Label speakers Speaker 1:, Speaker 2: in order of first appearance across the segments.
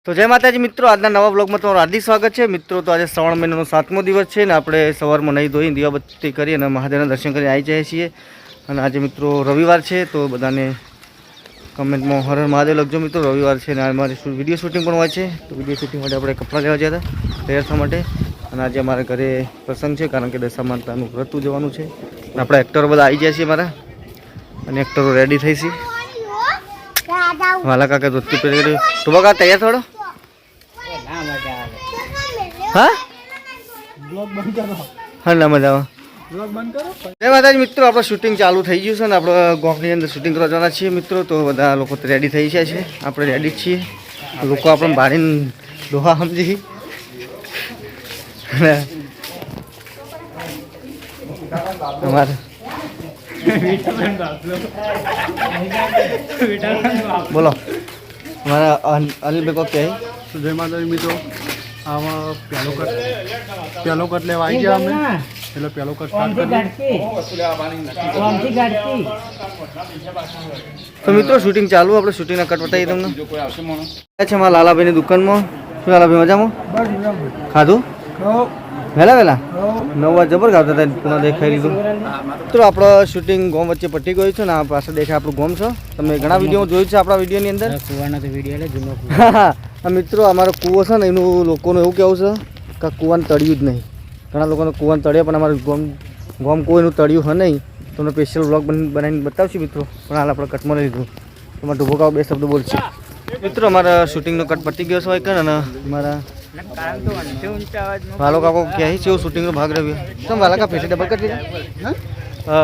Speaker 1: તો જય માતાજી મિત્રો, આજના નવા બ્લોગમાં તમારું હાર્દિક સ્વાગત છે મિત્રો। તો આજે શ્રાવણ મહિનાનો 7મો દિવસ છે ને આપણે સવારમાં નહીં ધોઈ દીવાબત્તી કરી અને મહાદેવના દર્શન કરી આવી જઈએ છીએ। અને આજે મિત્રો રવિવાર છે તો બધાને કમેન્ટમાં હર હર મહાદેવ લખજો મિત્રો। રવિવાર છે ને અમારે વિડીયો શૂટિંગ પણ હોય છે, તો વિડીયો શૂટિંગ માટે આપણે કપડાં લેવા ગયા હતા તૈયાર થવા માટે। અને આજે અમારા ઘરે પ્રસંગ છે કારણ કે દશા માતાનું વ્રત ઉજવવાનું છે। આપણા એક્ટરો બધા આવી ગયા છીએ મારા, અને એક્ટરો રેડી થઈ છે। વાલા કાકા ધોતી પહેરી તો બકા તૈયાર થોડો। हाँ ब्लॉग बंद करो। हाँ ना मजा ब्लॉग बंद करो। जय माताजी मित्रों, आप शूटिंग चालू थी गयु है। आप गाँवनी अंदर शूटिंग करवा जाना छे मित्रों। तो बधा लोग रेडी थी जाए, आप रेडी छे। लोग अपने भारी दोहा समझी बोलो हमारा अनिल भाई को क्या है।
Speaker 2: तो जय माता मित्रों, आमा पेलो कट लेवा आई गया हमें। એટલે પેલો કટ સ્ટાર્ટ કરી।
Speaker 1: તો મિત્રો શૂટિંગ ચાલુ, આપણે શૂટિંગના કટ બતાવીએ તમને। જો કોઈ આવશે મોનો છે મારા લાલાભાઈની દુકાનમાં। શું લાલાભાઈ મજામાં? ખાધું વહેલા 9 વાગે જબર ખાતા હતા, પુના દેખાઈ લીધું। તો આપણો શૂટિંગ ગોમ વચ્ચે પટી ગયું છે ને આ પાછળ દેખાય આપણું ગોમ છે। તમે ઘણા વિડીયો જોયું છે આપણા વિડીયોની અંદર।
Speaker 3: કુવાના તો વિડીયો એટલે જૂનો
Speaker 1: હા મિત્રો, અમારો કૂવો છે ને એનું લોકોનું એવું કહેવું છે કે કૂવાને તળ્યું જ નહીં। ઘણા લોકોને કૂવાને તળ્યા પણ અમારું ગોમ કોઈનું તળ્યું હોય નહીં। તમને સ્પેશિયલ વ્લોગ બનાવીને બતાવશું મિત્રો, પણ હાલ આપણે કટમાં લઈ લીધું। તમારે ઢુબોકાઓ 2 શબ્દો બોલશે મિત્રો। અમારા શૂટિંગનો કટ પતી ગયો છે હોય અને મારા વાલો કાકો ક્યાં છે એવું શૂટિંગનો ભાગ રહ્યો। તમે વાલા કા ફેસે ડબલ કટ લીધા?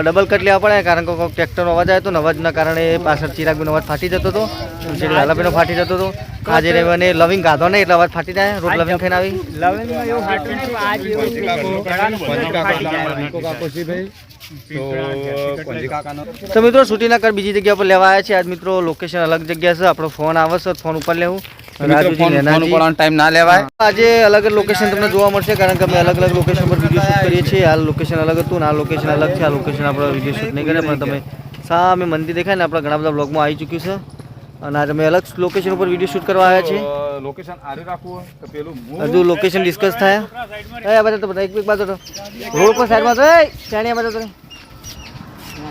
Speaker 1: ડબલ કટ લેવા પડે કારણ કે ટ્રેક્ટરનો અવાજ આવ્યો હતો ને, અવાજના કારણે પાછળ ચિરાગનો અવાજ ફાટી જતો હતો, લાલાભાઈનો ફાટી જતો હતો। આજે મને લવિંગ ગાધો નહીં એટલે અવાજ ફાટી જાય। રોજ લવિંગ ખાઈને આવી તો મિત્રો શૂટિંગના કટ બીજી જગ્યા પર લેવા આવ્યા છે। આજ મિત્રો લોકેશન અલગ જગ્યા છે, આપણો ફોન આવે છે, ફોન ઉપર લેવું ટાઈમ ના લેવાય। આજે અલગ અલગ લોકેશન તમને જોવા મળશે કારણ કે અમે અલગ અલગ લોકેશન પર વિડીયો શૂટ કરીએ છીએ। આ લોકેશન અલગ હતું ને આ લોકેશન અલગ છે। આ લોકેશન આપણે વિડીયો શૂટ નહીં કરીએ, પણ તમે સામે મંદિર દેખાય ને આપણા ઘણા બધા બ્લોગમાં આવી ચૂક્યું છે। અને આજે અમે અલગ લોકેશન ઉપર વિડીયો શૂટ કરવા આવ્યા છીએ।
Speaker 2: લોકેશન આરે રાખવું કે પેલું
Speaker 1: હજુ લોકેશન ડિસ્કસ થાય। આ બધા તો બધા એક બાજુ તો રોડ પર સાઈડમાં તો ચાણિયા બાજુ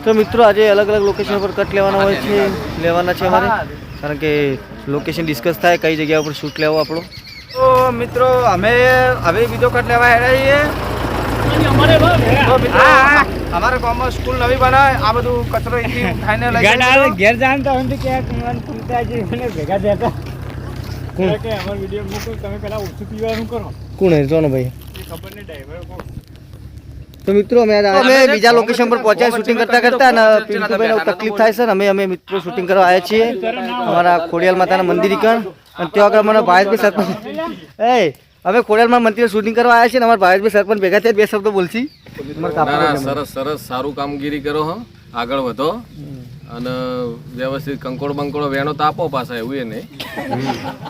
Speaker 1: તો મિત્રો આજે અલગ અલગ લોકેશન પર કટ લેવાના હોય છે, લેવાના છે અમારે કારણ કે લોકેશન ડિસ્કસ થાય કઈ જગ્યા ઉપર શૂટ લેવો આપણો। તો મિત્રો અમે હવે બીજો કટ લેવા હેરાઈએ। અમારે ગામમાં સ્કૂલ નવી બનાવે, આ બધું કચરો અહીંથી ઉઠાઈને લઈ જાય।
Speaker 3: ઘેર જાણતા હોય કે કુંતાજી મને ભેગા થયા હતા કે અમાર વિડિયો મૂકો, તમે પહેલા ઓછું પીવાનું કરો।
Speaker 1: કોણ હે જોનો ભાઈ?
Speaker 3: ખબર નહીં, ડ્રાઈવર કો।
Speaker 1: તો મિત્રો અમે બીજા લોકેશન પર પહોંચ્યા શૂટિંગ કરતા કરતા અને પિન્ટુભાઈને તકલીફ થાય છે ને અમે મિત્રો શૂટિંગ કરવા આવ્યા છીએ અમારા ખોડિયાલ માતાના મંદિર કણ। અને ત્યાં આગળ મને ભાવેશભાઈ સરપંચ અમે ખોડિયાલમાં મંદિર શૂટિંગ કરવા આવ્યા છીએ ને અમારા ભાવેશભાઈ સરપંચ ભેગા થયા 2 શબ્દો બોલશી।
Speaker 4: સરસ સારું કામગીરી કરો હો, આગળ વધો અને વ્યવસ્થિત કંકોડ બંકોડો વેણો તો આપો પાછા, એવું એ નહીં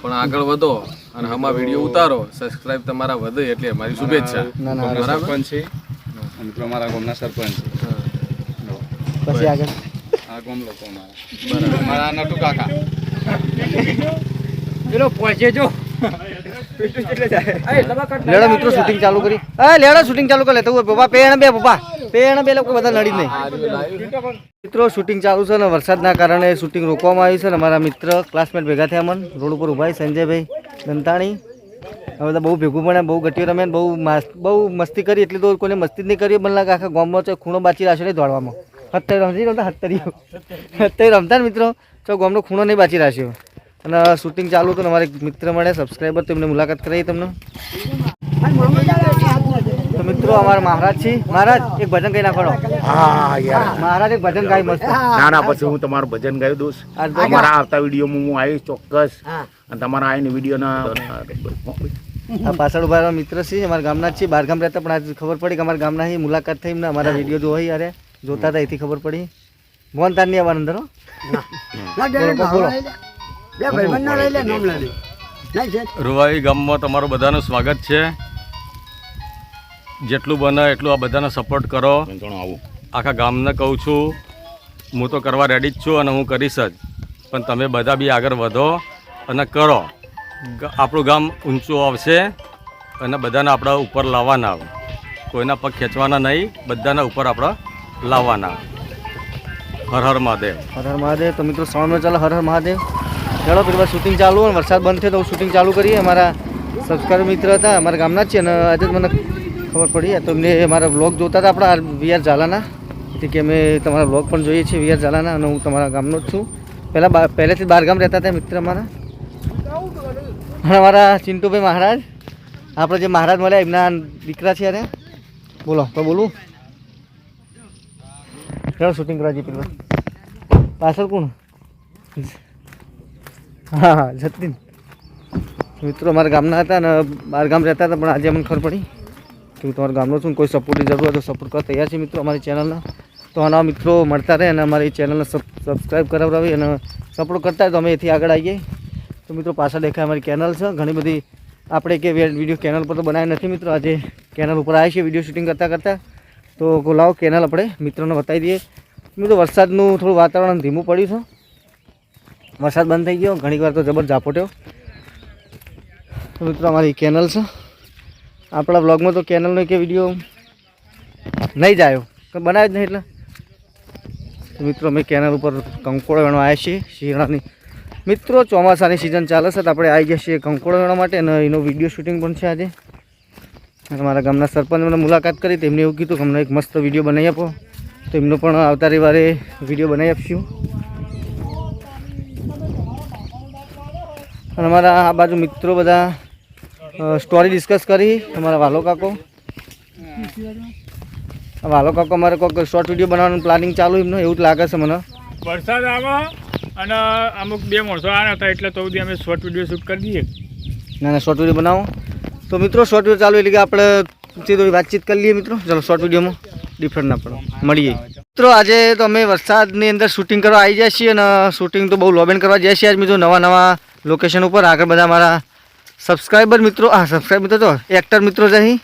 Speaker 4: પણ આગળ વધો અને આમાં વિડીયો ઉતારો, સબસ્ક્રાઇબ તમારા વધે એટલે અમારી શુભેચ્છા।
Speaker 2: સરપંચ છે મિત્રો, અમારા ગામના સરપંચ
Speaker 1: પછી આગળ
Speaker 2: આ ગામ લોકો બરાબર મારા નટુ કાકા
Speaker 3: પેલો પહોંચે જો
Speaker 1: લેડો મિત્રો શૂટિંગ ચાલુ કરી। લેડો શૂટિંગ ચાલુ કરી લેતો પપ્પા પેણ બે લોકો બધા લડી નહીં મિત્રો। શૂટિંગ ચાલુ છે ને વરસાદના કારણે શૂટિંગ રોકવામાં આવ્યું છે ને અમારા મિત્ર ક્લાસમેટ ભેગા થયા મન રોડ ઉપર ઉભા સંજયભાઈ દંતાણી। હવે બધા બહુ ભેગું પડે, બહુ ગટીઓ રમે, બહુ મસ્તી કરી। એટલી તો કોઈને મસ્તી જ નહીં કરી, મને લાગે આખા ગામમાં ખૂણો બાચી રાખ્યો નહીં દોડવામાં। હત્તરી રમતા ને મિત્રો, તો ગામનો ખૂણો નહીં બાચી રાખ્યો। અને શૂટિંગ ચાલુ હતું ને અમારે મિત્ર મળે સબસ્ક્રાઈબર, તો એમને મુલાકાત કરાવી તમને। તો મિત્રો અમારા મહારાજ છે, મહારાજ એક ભજન ગાઈ નાખો।
Speaker 5: હા યાર
Speaker 1: મહારાજ એક ભજન ગાય મસ્ત।
Speaker 5: ના પછી હું તમારું ભજન ગાયું દોસ્ત। તમારા આવતા વિડીયોમાં હું આવીશ ચોક્કસ, અને તમારા આવીને વિડીયોના
Speaker 1: આ પાછળ ઉભા મિત્ર છે અમારા ગામના જ છે, બહાર ગામ રહેતા પણ આજે ખબર પડી કે અમારા ગામના છે, મુલાકાત થઈ એમને અમારા વિડીયો જોઈ યારે જોતા હતા, એથી ખબર પડી। મોહન તાર નહીં આવવાનું અંદર
Speaker 4: રૂવાઈ ગામમાં તમારું બધાનું સ્વાગત છે। જેટલું બને એટલું આ બધાને સપોર્ટ કરો। આખા ગામને કહું છું, હું તો કરવા રેડી જ છું અને હું કરીશ જ, પણ તમે બધા બી આગળ વધો અને કરો।
Speaker 6: આપણું ગામ ઊંચું આવશે અને બધાને આપણા ઉપર લાવવાના કોઈના પગ ખેંચવાના નહીં બધાના ઉપર આપણે લાવવાના હર હર મહાદેવ
Speaker 1: હર હર મહાદેવ. તો મિત્રો સાઉન્ડમાં ચાલો હર હર મહાદેવ. ચાલો પેલી વાર શૂટિંગ ચાલુ અને વરસાદ બંધ થયો તો શૂટિંગ ચાલુ કરીએ. અમારા સબસ્ક્રાઈબર મિત્ર હતા અમારા ગામના જ છે અને આજે જ મને ખબર પડી તો એમને મારા વ્લોગ જોતા હતા આપણા વીઆર ઝાલાના કે અમે તમારા વ્લોગ પણ જોઈએ છીએ વીઆર ઝાલાના અને હું તમારા ગામનો જ છું. પહેલેથી બહારગામ રહેતા હતા મિત્ર અમારા અને અમારા ચિંટુભાઈ મહારાજ આપણે જે મહારાજ મળ્યા એમના દીકરા છે અરે બોલો તો બોલું ચાલો શૂટિંગ કરવા જઈએ પેલું પાછળ કોણ હા હા જતીન મિત્રો અમારા ગામના હતા અને બહાર ગામ રહેતા હતા પણ આજે અમને ખબર પડી કે હું તમારા ગામનો છું કોઈ સપોર્ટની જરૂર હોય તો સપોર્ટ કરવા તૈયાર છે મિત્રો અમારી ચેનલના. તો આના મિત્રો મળતા રહે અને અમારી ચેનલને સબસ્ક્રાઈબ કરાવડાવી અને સપોર્ટ કરતા હોય તો અમે એથી આગળ આવીએ. તો મિત્રો પાછળ દેખાય અમારી ચેનલ છે ઘણી બધી આપણે કે વિડીયો ચેનલ પર તો બનાવ્યા નથી મિત્રો આજે ચેનલ ઉપર આવ્યા છીએ વિડીયો શૂટિંગ કરતાં તો લાવો ચેનલ આપણે મિત્રોને બતાવી દઈએ. મિત્રો વરસાદનું થોડું વાતાવરણ ધીમું પડ્યું છે વરસાદ બંધ થઈ ગયો ઘણીક વાર તો જબર ઝાપોટ્યો. તો મિત્રો અમારી ચેનલ છે આપણા બ્લોગમાં તો ચેનલનો કે વિડીયો નહીં જ આવ્યો બનાવ્યો જ નહીં એટલે મિત્રો અમે ચેનલ ઉપર કંકોડો વેણવા આવ્યા છીએ શિયાળાની મિત્રો ચોમાસાની સિઝન ચાલે છે તો આપણે આવી ગયા છીએ કંકોડો વેણવા માટે અને એનો વિડીયો શૂટિંગ પણ છે આજે. અને મારા ગામના સરપંચ મને મુલાકાત કરી તેમને એવું કીધું કે અમને એક મસ્ત વિડીયો બનાવી આપો તો એમનો પણ આવતા રવિવારે વિડીયો બનાવી આપશું. અને અમારા આ બાજુ મિત્રો બધા સ્ટોરી ડિસ્કસ કરી અમારા વાલો કાકો અમારે કોઈક શોર્ટ વિડીયો બનાવવાનું પ્લાનિંગ ચાલુ એમનું એવું જ લાગે છે મને.
Speaker 3: વરસાદ આવે અને અમુક 2 માણસો આવ્યા હતા એટલે તો અમે શોર્ટ વિડીયો શૂટ કરી દઈએ.
Speaker 1: ના શોર્ટ વિડીયો બનાવો તો મિત્રો શોર્ટ વિડીયો ચાલુ એટલે કે આપણે થોડી વાતચીત કરી લઈએ મિત્રો. ચાલો શોર્ટ વિડીયોમાં ડિફરન્ટ ના પડે મળીએ મિત્રો. આજે તો અમે વરસાદની અંદર શૂટિંગ કરવા આવી જાય છીએ અને શૂટિંગ તો બહુ લોબેન કરવા જાય છીએ આજ મિત્રો નવા લોકેશન ઉપર. આગળ બધા મારા સબસ્ક્રાઈબર મિત્રો સબસ્ક્રાઈબ મિત્રો તો એક્ટર મિત્રો છે અહીં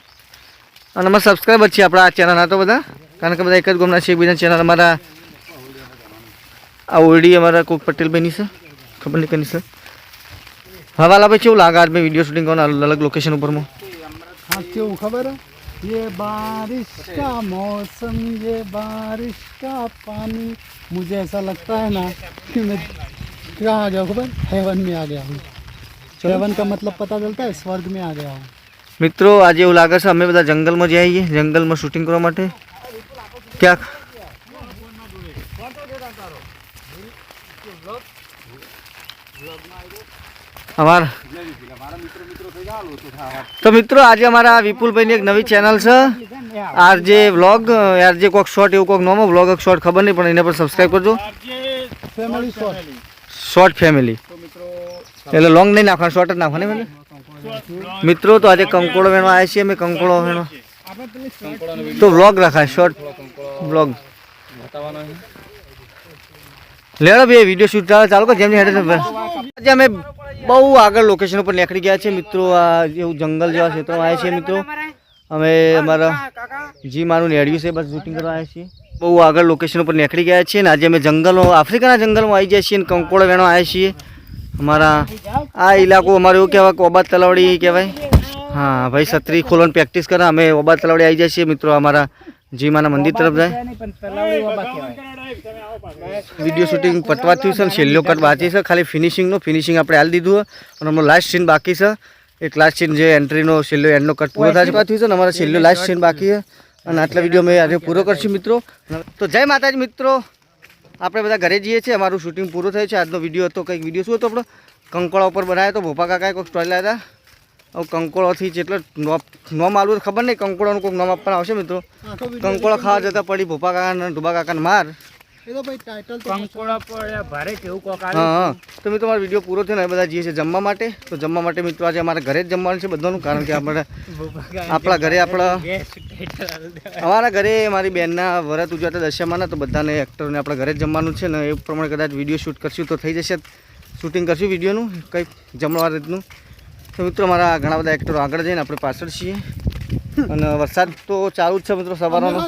Speaker 1: અને અમારા સબસ્ક્રાઈબર છીએ આપણા આ ચેનલના તો બધા કારણ કે બધા એક જ ગામના છે એકબીજા ચેનલ અમારા આ ઓરડી અમારા કોઈક પટેલભાઈની છે ખબર નહીં કની છે હવાલા ભાઈ કેવું લાગે આજ મેં વિડીયો શૂટિંગ કરવાનું અલગ લોકેશન ઉપરમાં.
Speaker 2: हाँ क्यों खबर है ये बारिश का मौसम ये बारिश का पानी मुझे ऐसा लगता है ना कि मैं क्या आ गया खबर हेवन में आ गया हूँ. हेवन का मतलब पता चलता है स्वर्ग में आ गया हूँ.
Speaker 1: મિત્રો આજે એવું લાગે છે અમે બધા જંગલમાં જઈ આવીએ જંગલમાં શૂટિંગ કરવા માટે ક્યાંક અમારા તો મિત્રો આજે અમારા વિપુલભાઈની એક નવી ચેનલ છે આરજે વ્લોગ આરજે કોઈક શોર્ટ એવું કોઈક નોમો વ્લોગ શોર્ટ ખબર નહીં પણ એને પર સબસ્ક્રાઈબ કરજો શોર્ટ ફેમિલી એટલે લોંગ નહીં નાખવાનું શોર્ટ જ નાખવાનું મને મિત્રો તો આજે કંકોડો વેણવા આવ્યા છીએ અમે કંકોડો વેણવા તો વ્લોગ રાખાય શોર્ટ વ્લોગ લેડો બે વિડીયો શૂટ ચાલુ કર જેમ હેડે આજે અમે બહુ આગળ લોકેશન ઉપર નીકળી ગયા છે મિત્રો. આ એવું જંગલ જેવા ક્ષેત્રમાં આવ્યા છીએ મિત્રો અમે અમારા જી માનું નેડ્યું છે બસ શૂટિંગ કરવા આવ્યા છીએ. બહુ આગળ લોકેશન ઉપર નીકળી ગયા છીએ ને આજે અમે જંગલમાં આફ્રિકાના જંગલમાં આવી ગયા છીએ અને કંકોડો વેણવા આવ્યા છીએ. અમારા આ ઇલાકો અમારે એવું કહેવાય કે ઓબાદ તલાવડી કહેવાય. હા ભાઈ છત્રી ખોલવાની પ્રેક્ટિસ કરે અમે ઓબાદ તલાવડી આવી જાય છીએ મિત્રો અમારા જીમાના મંદિર તરફ જાય. વિડીયો શૂટિંગ પટવા થયું છે અને છેલ્લો કટ બાકી છે ખાલી ફિનિશિંગનો ફિનિશિંગ આપણે હાલ દીધું અને અમારો લાસ્ટ સીન બાકી છે. એક લાસ્ટ સીન જે એન્ટ્રીનો છેલ્લો એન્ડનો કટ પૂરો થાય થયું છે ને અમારા છેલ્લો લાસ્ટ સીન બાકી છે અને આટલા વિડીયો મેં આજે પૂરો કરશું મિત્રો. તો જય માતાજી મિત્રો આપણે બધા ઘરે જઈએ છીએ અમારું શૂટિંગ પૂરું થયું છે. આજનો વિડીયો હતો કંઈક વિડીયો શું હતો આપણો કંકોળા ઉપર બનાવ્યો તો ભોપા કાકાએ કોઈક સ્ટોરી લાવ્યા હતા હવે કંકોળોથી જેટલો નોમ આલવું ખબર નહીં કંકોળાનું કોઈક નામ આપવાના આવશે મિત્રો. કંકોળો ખાવા જતા પડી ભોપા કાકા ઢુબા કાકાને માર હા તો મિત્રો અમારો વિડીયો પૂરો થયો ને બધા જઈએ છીએ જમવા માટે. તો જમવા માટે મિત્રો આજે અમારા ઘરે જ જમવાનું છે બધાનું કારણ કે આપણા ઘરે અમારા ઘરે મારી બહેનના વરત ઉજવાતા દશામાના તો બધાને એક્ટરોને આપણા ઘરે જ જમવાનું છે ને એ પ્રમાણે કદાચ વિડીયો શૂટ કરશું તો થઈ જશે શૂટિંગ કરશું વિડીયોનું કંઈક જમવા રીતનું. તો મિત્રો અમારા ઘણા બધા એક્ટરો આગળ જઈને આપણે પાછળ છીએ અને વરસાદ તો ચાલુ જ છે મિત્રો સવારનો.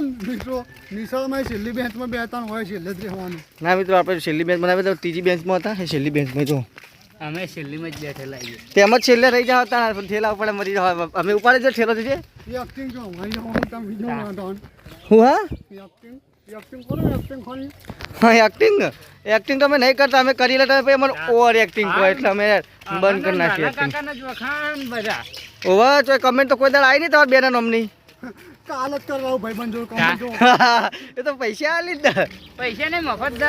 Speaker 2: છેલ્લી બેન્ચમાં બેસતા હોય છેલ્લે જ રહેવાનું
Speaker 1: ના મિત્રો આપણે છેલ્લી બેન્ચ બનાવી તો ત્રીજી બેન્ચમાં હતા એ છેલ્લી બેન્ચમાં જો
Speaker 3: અમે છેલ્લીમાં જ બેઠેલા છીએ.
Speaker 1: તેમ જ છેલ્લે રહી જાવ હતા ઠેલા ઉપર મરી જાવ અમે ઉપાડે જો ઠેલો છે
Speaker 2: ये एक्टिंग क्यों भाई हम तम वीडियो बनाता हूं
Speaker 1: હું હા
Speaker 2: एक्टिंग करो एक्टिंग खाली
Speaker 1: હા એક્ટિંગ તો અમે નહીં કરતા અમે કરી લેતા પછી અમારે ઓવર એક્ટિંગ કહો એટલે અમે બંધ કરી નાખી એક્ટિંગ
Speaker 3: કાકાના જ વખાણ બધા.
Speaker 1: ઓવા તો કમેન્ટ તો કોઈ દાડ આવી નહીં તમારા બેના નામની
Speaker 2: कालत कर रहा हूं भाई बंदो कमेंट जो
Speaker 1: એ તો પૈસા આલી જ ને.
Speaker 3: પૈસા ને મફત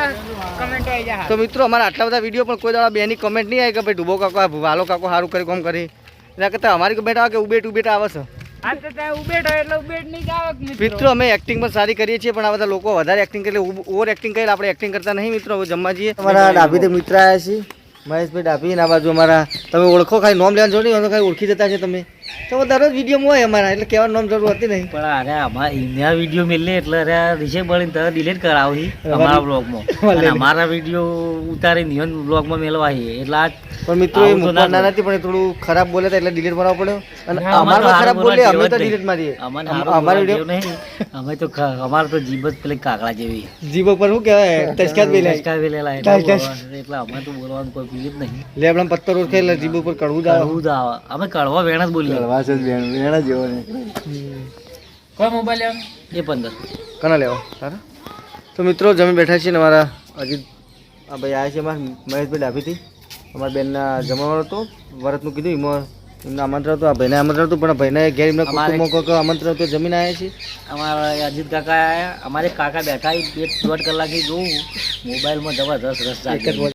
Speaker 3: કમેન્ટ આવી જાય.
Speaker 1: તો મિત્રો અમારા આટલા બધા વિડીયો પણ કોઈ દાડા બેની કમેન્ટ નહીં આવી કે ભાઈ ડૂબો કાકો વાલો કાકો સારું કરી કોમ કરી એના કરતાં અમારી કમેન્ટ આવે કે ઉબેટ આવે છે.
Speaker 3: આ તો ત્યાં ઉબેટ હોય એટલે ઉબેટ નહીં જ આવે મિત્રો.
Speaker 1: મિત્રો અમે એક્ટિંગ પણ સારી કરીએ છીએ પણ આ બધા લોકો વધારે એક્ટિંગ કરે ઓવર એક્ટિંગ કરી આપણે એક્ટિંગ કરતા નહીં મિત્રો. હવે જમવા જઈએ. અમારા ડાભી તે મિત્ર આવ્યા છીએ મહેશભાઈ ડાભી અને આ બાજુ અમારા તમે ઓળખો ખાલી નામ લેવાનું જોડે ખાલી ઓળખી જતા છે તમે તો દરરોજ વિડીયો હોય અમારા એટલે કહેવાનું નામ જરૂર હતી નહીં.
Speaker 7: પણ અરે અમારા ઇન્ડિયા વિડીયો મેલે એટલે અરે રિશે બળીને તરત ડિલીટ કરાવી અમારા બ્લોગમાં અને અમારા વિડીયો ઉતારીને ઈવન બ્લોગમાં મેળવાય એટલે આ
Speaker 1: પણ મિત્રો એ મૂકવાના નથી પણ એ થોડું ખરાબ બોલે તો એટલે ડિલીટ મારવો પડ્યો અને અમારા ખરાબ બોલે અમે તો ડિલીટ મારીએ. અમારા વિડીયો
Speaker 7: નહીં અમે તો અમારે તો જીભ જ પેલી કાકડા જેવી
Speaker 1: જીભ ઉપર શું કહેવાય ટચકાત બેલા
Speaker 7: ટચકા વેલેલા એટલે અમે તો બોલવાનું કોઈ પીએ જ નહીં.
Speaker 1: લેબડા પત્તર ઓળખે એટલે જીભ ઉપર કડવું જ આવે.
Speaker 7: કડવું જ આવે અમે કડવા વેણ જ બોલીએ.
Speaker 1: વેણા જેવો ને
Speaker 3: કોઈ મોબાઈલ લેવાનો?
Speaker 7: એ 15
Speaker 1: કના લેવો સારા. તો મિત્રો જમી બેઠા છીએ ને અમારા અજીત આ ભાઈ આવ્યા છે અમારા મહેશભાઈ ડાભીથી અમારા બેનના જમવાનું હતો વરતનું કીધું એમાં એમને આમંત્રણ હતું આ ભાઈને આમંત્રણ હતું પણ ભાઈને ઘેર એમના કુટુંબમાં કોઈ આમંત્રણ હતું જમીને આવ્યા છીએ.
Speaker 7: અમારા અજીત કાકા આયા અમારે કાકા બેઠા 2-2.5 કલાકથી જોઉં મોબાઈલમાં જબરદસ્ત રસ જાગે.